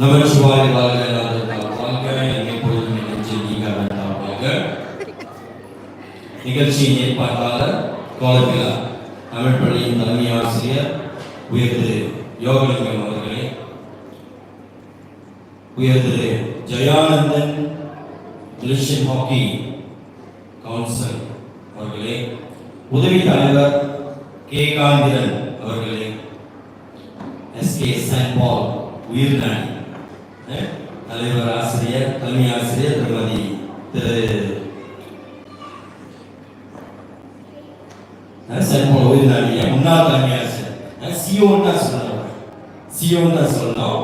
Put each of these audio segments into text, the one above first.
நமச்சிவாய வாழ்க வாழ்க எப்பொழுதும் நிகழ்ச்சியில் நீங்கள் நிகழ்ச்சியின் ஏற்பாட்டாளர் கோலப்பிலா தமிழ் பள்ளியின் தலைமை ஆசிரியர் உயர்திரு யோகலிங்கம் அவர்களே, உயர்திரு ஜெயானந்தன் கிறிஸ்டியன் ஹாக்கி கவுன்சில் அவர்களே, உதவி தலைவர் கே காந்திரன் அவர்களே, எஸ்கே சென்ட் பால் உயிர்நாடி தலைவர் ஆசிரியர் தலைமை ஆசிரியர் திருமதி சென்ட் பால் உயிர்நாடிய முன்னாள் தலைமை ஆசிரியர் சியோன் தான் சொல்லணும்.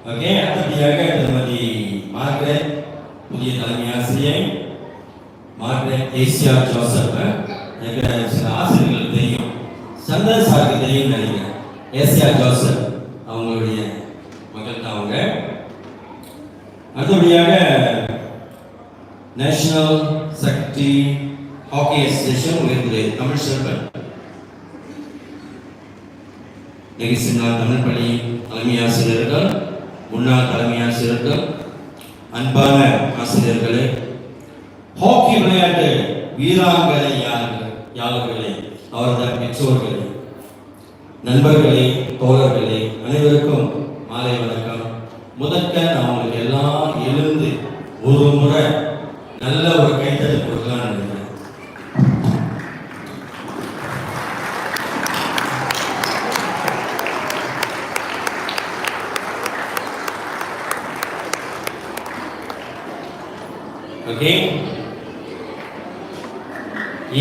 ஓகே, அடுத்தபடியாக திருமதி மார்கரெட் புதிய தலைமை ஆசிரியர் மார்கரெட் ஏசியா ஜோசப். எனக்கு சில ஆசிரியர்கள் தெரியும், சந்தர் சாருக்கு தெரியும் நினைக்கிறேன். ஏசியா ஜோசப் அவங்களுடைய மகள் தான் அவங்க. அடுத்தபடியாக நேஷனல் செக்ரட்டரி ஹாக்கி அசோசியேஷன் உயர்திரு தமிழ் செல்வன், நெகிசினார் தமிழ் பள்ளி தலைமை ஆசிரியர்கள், முன்னாள் தலைமை ஆசிரியர்கள், அன்பான ஆசிரியர்களே, ஹாக்கி விளையாட்டு வீராங்கனை யாளர்களே, அவரது பெற்றோர்களே, நண்பர்களே, தோழர்களே, அனைவருக்கும் மாலை வணக்கம். முதற்க நான் உங்களுக்கு எல்லாம் எழுந்து ஒரு முறை நல்ல ஒரு கைத்தறி கொடுக்கலாம்னு நினைக்கிறேன். ஓகே,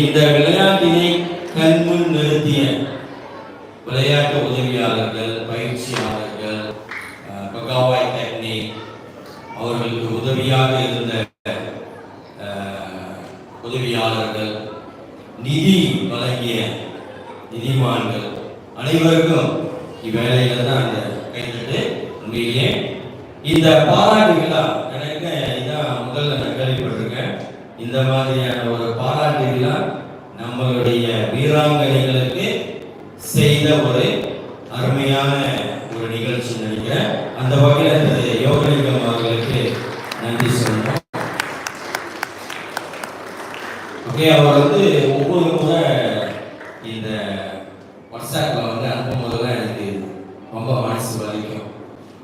இந்த விளையாட்டினை கண்முன் நிறுத்திய விளையாட்டு உதவியாளர்கள், பயிற்சியாளர்கள், பகாவாய் டெக்னிக் அவர்களுக்கு உதவியாக இருந்த உதவியாளர்கள், நிதி வழங்கிய நிதிமான்கள் அனைவருக்கும் இவ்வேளையில தான் அந்த கைத்தட்டு. உண்மையிலே இந்த பாராட்டு விழா எனக்கு இதான் முதல்ல நான் கேள்விப்பட்டிருக்கேன். இந்த மாதிரியான ஒரு பாராட்டு விழா நம்மளுடைய வீராங்கனைகளுக்கு செய்த ஒரு அருமையான ஒரு நிகழ்ச்சி நினைக்கிறேன். அந்த வகையில் யோகலிங்கம் அவர்களுக்கு நன்றி சொல்லணும். ஓகே, அவர் ஒவ்வொரு முறை இந்த வாட்ஸ்அப்பில் அனுப்பும் போதெல்லாம் எனக்கு ரொம்ப மனசு வலிக்கும்.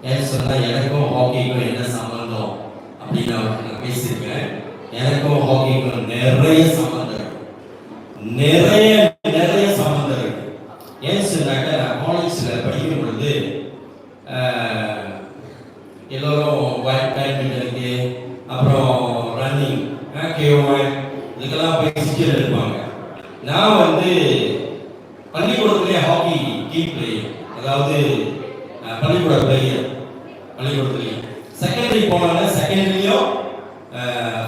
ஏன்னு சொன்னால் எனக்கும் ஹாக்கிக்கும் என்ன சம்பந்தம் அப்படின்னு நான் பேசியிருக்கேன். எனக்கும் ஹாக்கிக்கும் நிறைய சம்பந்தம் இருக்கு, நிறைய சம்பந்தம் இருக்கு. ஏன்னு சொன்னாக்க நான் காலேஜில் படிக்கும் பொழுது எல்லோரும் பேட்மிண்டனுக்கு, அப்புறம் ரன்னிங், கேஒன் இதுக்கெல்லாம் போய் சிக்கல் எடுப்பாங்க. நான் பள்ளிக்கூடத்துலேயே ஹாக்கி டீம் பிளேயர், அதாவது பள்ளிக்கூட பிளேயர். பள்ளிக்கூடத்துலேயும் செகண்டரி போனால செகண்டரியும்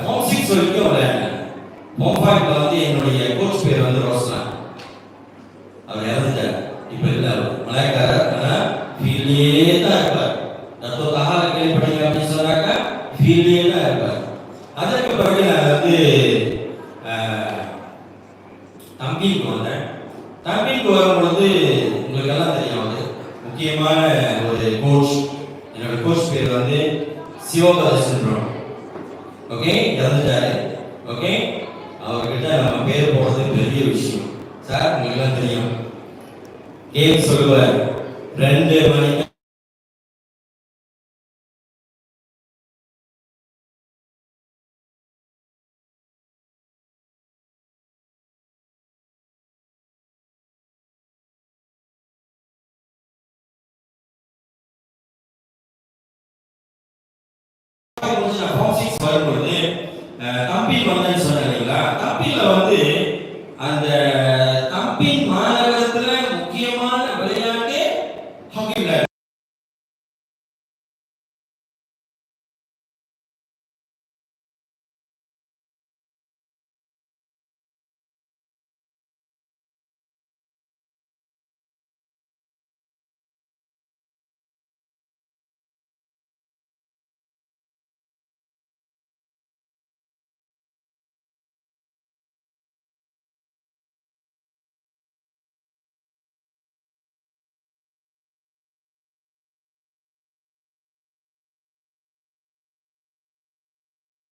ஃபார்ம் 6 வரைக்கும் விளையாடுறேன். ஃபார்ம் 5 என்னுடைய கோச் பேர் ரோஸ்னா. அவர் இறந்துட்டார், இப்போ இல்லை, மலைக்காரர். ஆனால் ஃபீல்ட்லேயே தான் இருப்பார். தத்துவத்தாக கேள்விப்பட்டீங்க அப்படின்னு சொன்னாக்கா ஃபீல்ட்லேயே தான் இருப்பார். அதற்கு பிறகு நான் தம்பிக்கு வந்தேன். தம்பிக்கு வரும்பொழுது உங்களுக்கு எல்லாம் தெரியும், முக்கியமான ஒரு கோச். என்னோட கோச் பேர் சிவபாலசுந்தரம். ஓகே, இறந்துட்டாரு. ஓகே, அவர்கிட்ட நம்ம பேர் போடுறது பெரிய விஷயம். சார் உங்களுக்கு எல்லாம் தெரியும், கேம் சொல்லுவார் 2 மணிக்கு வரும்பொழுது தம்பி வந்தேன்னு சொன்னீங்களா, தம்பியில அந்த